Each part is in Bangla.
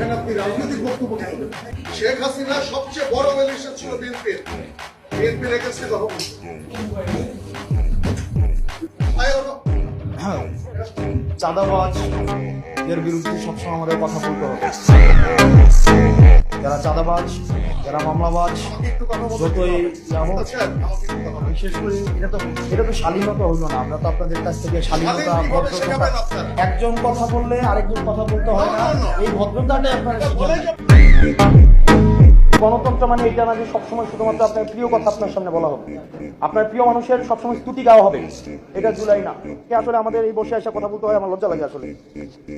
এখানে আপনি রাজনৈতিক বক্তব্য দিবেন। শেখ হাসিনা সবচেয়ে বড় বেনিফিশিয়ারি ছিল বিএনপির এগেন্সটে কথা বলছে। চাঁদাবাজ এর বিরুদ্ধে সবসময় আমাদের কথা বলতে হবে। যারা চাঁদাবাজ, যারা মামলাবাজ, যতই বিশেষ করে এটা তো শালীনতা হইল না। আমরা তো আপনাদের কাছ থেকে শালীনতা, ভদ্রতা, একজন কথা বললে আরেকজন কথা বলতে হয় না, এই ভদ্রতাটাই আপনারা শিখেন। গণতন্ত্র মানে এটা না যে সবসময় শুধুমাত্র আপনার প্রিয় কথা আপনার সামনে বলা হবে, আপনার প্রিয় মানুষের সবসময় স্তুতি গাওয়া হবে, এটা জুলাই না। আসলে আমাদের এই বসে এসে কথা বলতে হয়, আমার লজ্জা লাগে আসলে।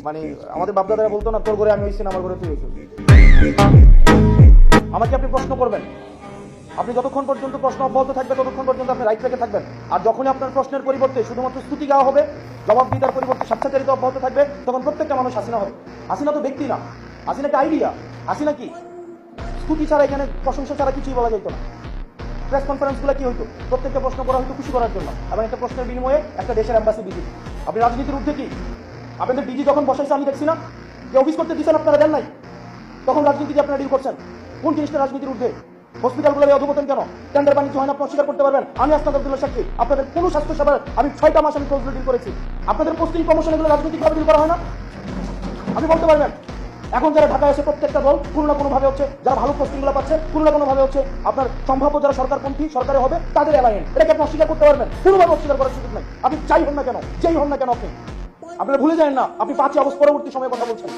মানে আমাদের বাপদাদারা বলতো না, তোর ঘরে আমি হয়েছি না, আমার ঘরে তুই হয়েছিস। আমাকে আপনি প্রশ্ন করবেন, আপনি যতক্ষণ পর্যন্ত প্রশ্ন অব্যাহত থাকবে ততক্ষণ পর্যন্ত আপনি রাইট রেখে থাকবেন। আর যখনই আপনার প্রশ্নের পরিবর্তে শুধুমাত্র স্তুতি গাওয়া হবে, জবাব দিদার পরিবর্তে স্বেচ্ছাচারিতা অব্যাহত থাকবে, তখন প্রত্যেকটা মানুষ হাসিনা হবে। হাসিনা তো ব্যক্তি না, হাসিনা একটা আইডিয়া। হাসিনা কি স্তুতি ছাড়া, এখানে প্রশংসা ছাড়া কিছুই বলা যেত না। প্রেস কনফারেন্স গুলো কি হইতো, প্রত্যেকটা প্রশ্ন করা হয়তো খুশি করার জন্য, এবং একটা প্রশ্নের বিনিময়ে একটা দেশের অ্যাম্বাসি ভিজিট। আপনি রাজনীতির ঊর্ধ্বে কি? আপনাদের ডিজি যখন বসাইছে আমি দেখছি না যে অফিস করতে দিচ্ছেন, আপনারা দেন নাই, তখন রাজনীতি আপনারা ডিল করছেন। কোন জিনিসটা রাজনীতির ঊর্ধ্বে? হসপিটালগুলোর অধপতন কেন? টেন্ডার বাণিজ্য হয় না, আপনি অস্বীকার করতে পারবেন। আমি আসনাদ আব্দুল্লাহ সাক্ষী, আপনাদের কোনো স্বাস্থ্য সেবার আমি 6টা মাস আমি ক্লোজলি ডিল করেছি। আপনাদের পোস্টিং প্রমোশন এগুলো রাজনৈতিকভাবে ডিল করা হয় না, আপনি বলতে পারবেন। এখন যারা ঢাকায় এসে প্রত্যেকটা দল কোনো না কোনো ভাবে হচ্ছে, যারা ভালো পোস্টিংগুলো পাচ্ছে কোনো না কোনো ভাবে হচ্ছে আপনার সম্ভাব্য যারা সরকারপন্থী সরকারে হবে তাদের অ্যালায়েন্স, এটাকে আপনি অস্বীকার করতে পারবেন? কোনোভাবে অস্বীকার করার সুযোগ নাই। আপনি যাই হন না কেন, যেই হন না কেন, আপনারা ভুলে যান না আপনি 5 আগস্ট পরবর্তী সময়ে কথা বলছেন।